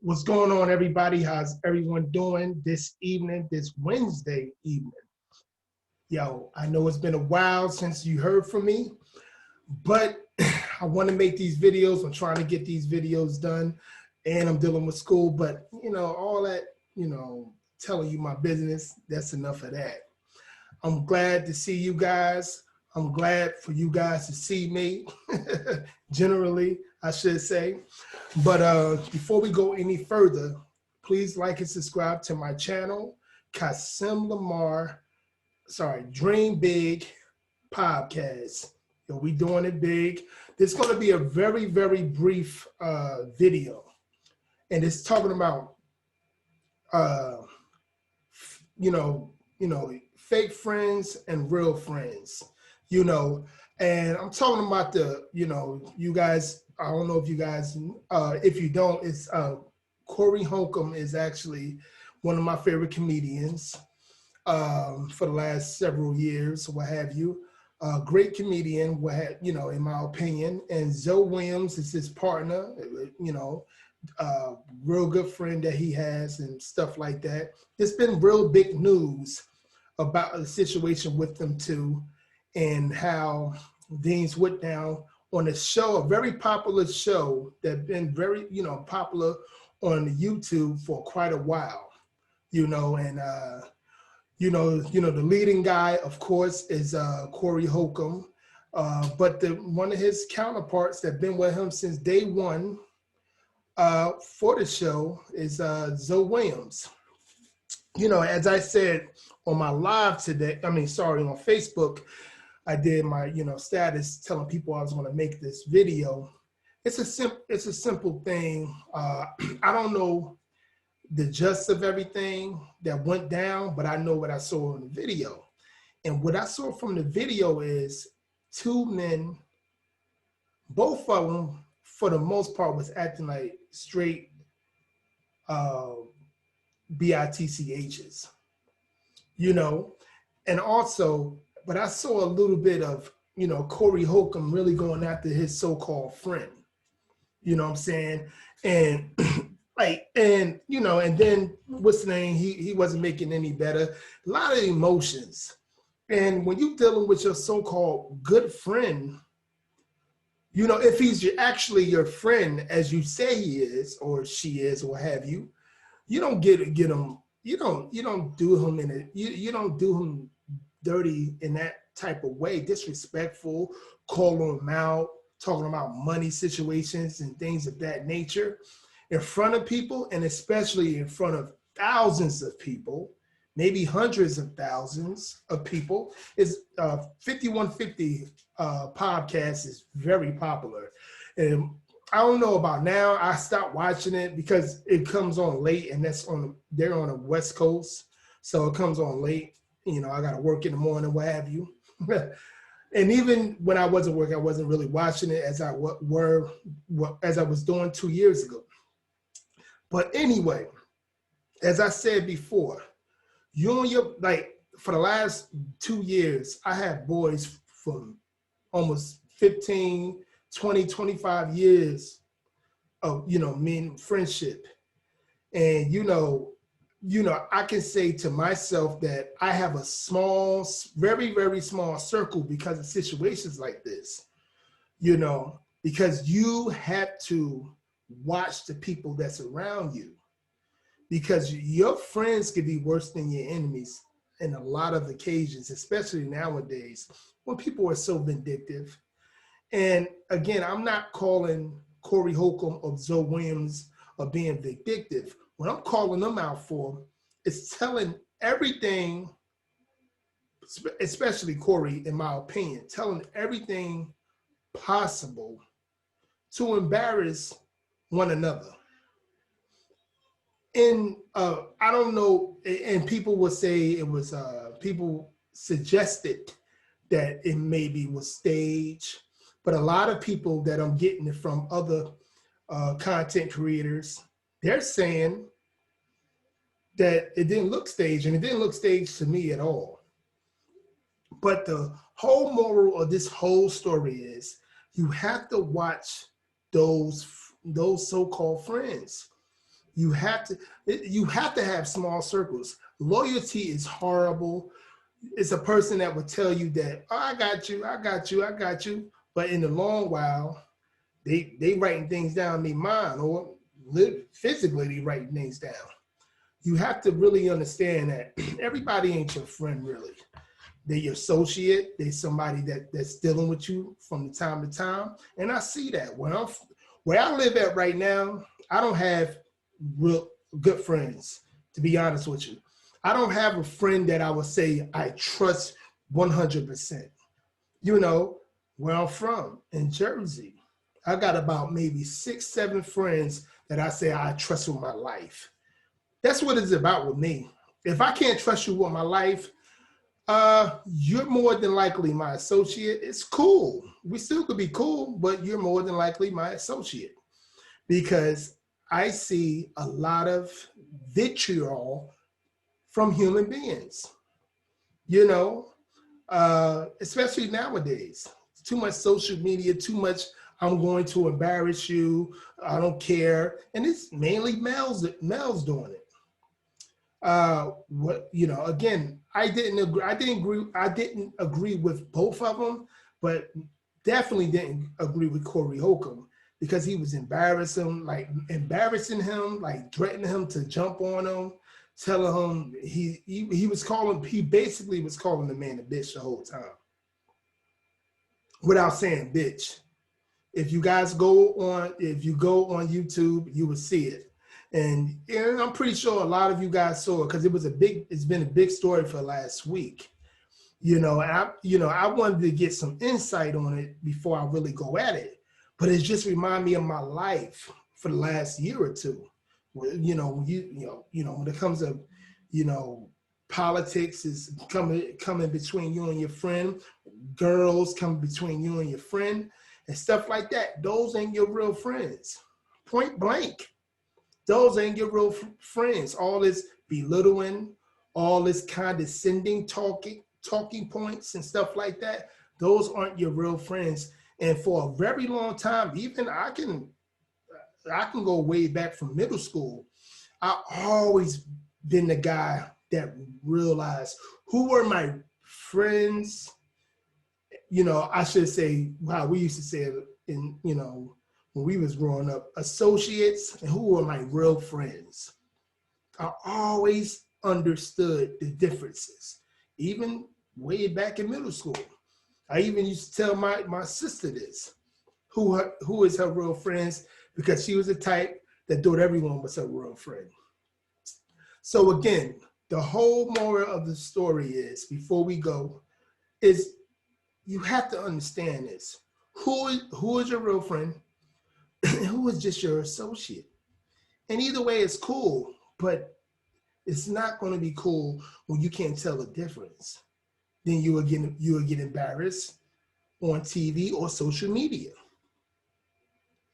What's going on, everybody? How's everyone doing this evening, this Wednesday evening? Yo, I know it's been a while since you heard from me, but I want to make these videos. I'm trying to get these videos done, and I'm dealing with school, but all that, telling you my business, that's enough of that. I'm glad to see you guys. I'm glad for you guys to see me, generally, I should say. But before we go any further, please like and subscribe to my channel, Kasim Lamar, Dream Big Podcast. We doing it big. This is going to be a very, very brief video. And it's talking about, uh, you know, fake friends and real friends, and I'm talking about you guys, I don't know if you guys, if you don't, it's Corey Holcomb is actually one of my favorite comedians for the last several years, what have you. Great comedian, in my opinion. And ZoWilliams is his partner, real good friend that he has and stuff like that. It's been real big news about the situation with them two and how things went down on a show, a very popular show that been very, popular on YouTube for quite a while, and the leading guy, of course, is Corey Holcomb, but one of his counterparts that been with him since day one for the show is ZoWilliams. As I said on my live today, on Facebook, I did my, status telling people I was going to make this video. It's a simple thing. I don't know the gist of everything that went down, but I know what I saw in the video. And what I saw from the video is two men, both of them, for the most part, was acting like straight BITCHs, and also, but I saw a little bit of, Corey Holcomb really going after his so-called friend, you know what I'm saying? And and then what's the name? He wasn't making any better. A lot of emotions. And when you're dealing with your so-called good friend, if he's actually your friend, as you say he is, or she is, or what have you, you don't get him. You don't do him you don't do him dirty in that type of way, disrespectful, calling him out, talking about money situations and things of that nature in front of people, and especially in front of thousands of people, maybe hundreds of thousands of people. Is 5150 podcast is very popular. And I don't know about now. I stopped watching it because it comes on late, and they're on the West Coast, so it comes on late. I got to work in the morning, what have you. And even when I wasn't working, I wasn't really watching it as I was doing 2 years ago. But anyway, as I said before, for the last 2 years, I had boys from almost 15, 20, 25 years of, men friendship. And, I can say to myself that I have a small, very, very small circle because of situations like this, because you have to watch the people that's around you, because your friends could be worse than your enemies in a lot of occasions, especially nowadays when people are so vindictive. And again, I'm not calling Corey Holcomb of ZoWilliams of being vindictive. What I'm calling them out for is telling everything, especially Corey, in my opinion, telling everything possible to embarrass one another. And I don't know, and people will say it was, people suggested that it maybe was staged, but a lot of people that I'm getting it from other content creators, they're saying that it didn't look staged, and it didn't look staged to me at all. But the whole moral of this whole story is you have to watch those so-called friends. You have to have small circles. Loyalty is horrible. It's a person that will tell you that, oh, I got you, I got you, I got you. But in the long while, they writing things down in their mind, or physically they writing things down. You have to really understand that everybody ain't your friend, really. They're your associate. They're somebody that's dealing with you from the time to time. And I see that. Where I live at right now, I don't have real good friends, to be honest with you. I don't have a friend that I would say I trust 100%. You know, where I'm from, in Jersey, I got about maybe 6, 7 friends that I say I trust with my life. That's what it's about with me. If I can't trust you with my life, you're more than likely my associate. It's cool. We still could be cool, but you're more than likely my associate, because I see a lot of vitriol from human beings, you know, especially nowadays. Too much social media, too much, I'm going to embarrass you, I don't care. And it's mainly males doing it. Again, I didn't agree with both of them, but definitely didn't agree with Corey Holcomb, because he was embarrassing him, like threatening him to jump on him, telling him he basically was calling the man a bitch the whole time, without saying bitch. If you go on YouTube, you will see it. And I'm pretty sure a lot of you guys saw it, because it's been a big story for last week. And I wanted to get some insight on it before I really go at it. But it just reminded me of my life for the last year or two. When it comes to, politics is coming between you and your friend, girls coming between you and your friend, and stuff like that. Those ain't your real friends. Point blank. Those ain't your real friends. All this belittling, all this condescending talking points and stuff like that, those aren't your real friends. And for a very long time, even I can go way back from middle school. I always been the guy that realized who were my friends. I should say, wow, we used to say it when we was growing up, associates, and who were my real friends. I always understood the differences, even way back in middle school. I even used to tell my sister this, who is her real friends, because she was the type that thought everyone was her real friend. So again, the whole moral of the story is, before we go, is you have to understand this. Who is your real friend? Who is just your associate? And either way, it's cool, but it's not going to be cool when you can't tell the difference. Then you will get embarrassed on TV or social media.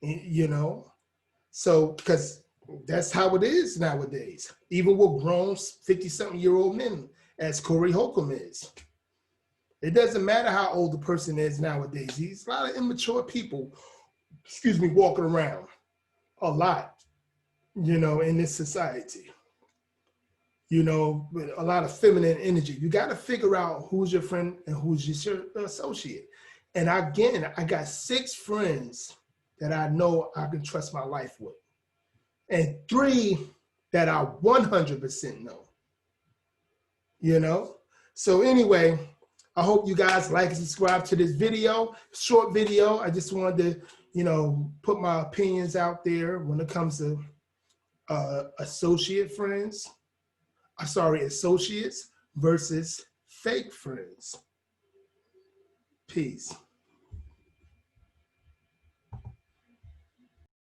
And, so because that's how it is nowadays. Even with grown 50-something-year-old men, as Corey Holcomb is. It doesn't matter how old the person is nowadays. There's a lot of immature people, walking around a lot, in this society. With a lot of feminine energy. You got to figure out who's your friend and who's just your associate. And again, I got 6 friends that I know I can trust my life with, and 3 that I 100% know. So anyway, I hope you guys like and subscribe to this video, short video. I just wanted to, put my opinions out there when it comes to associates versus fake friends. Peace.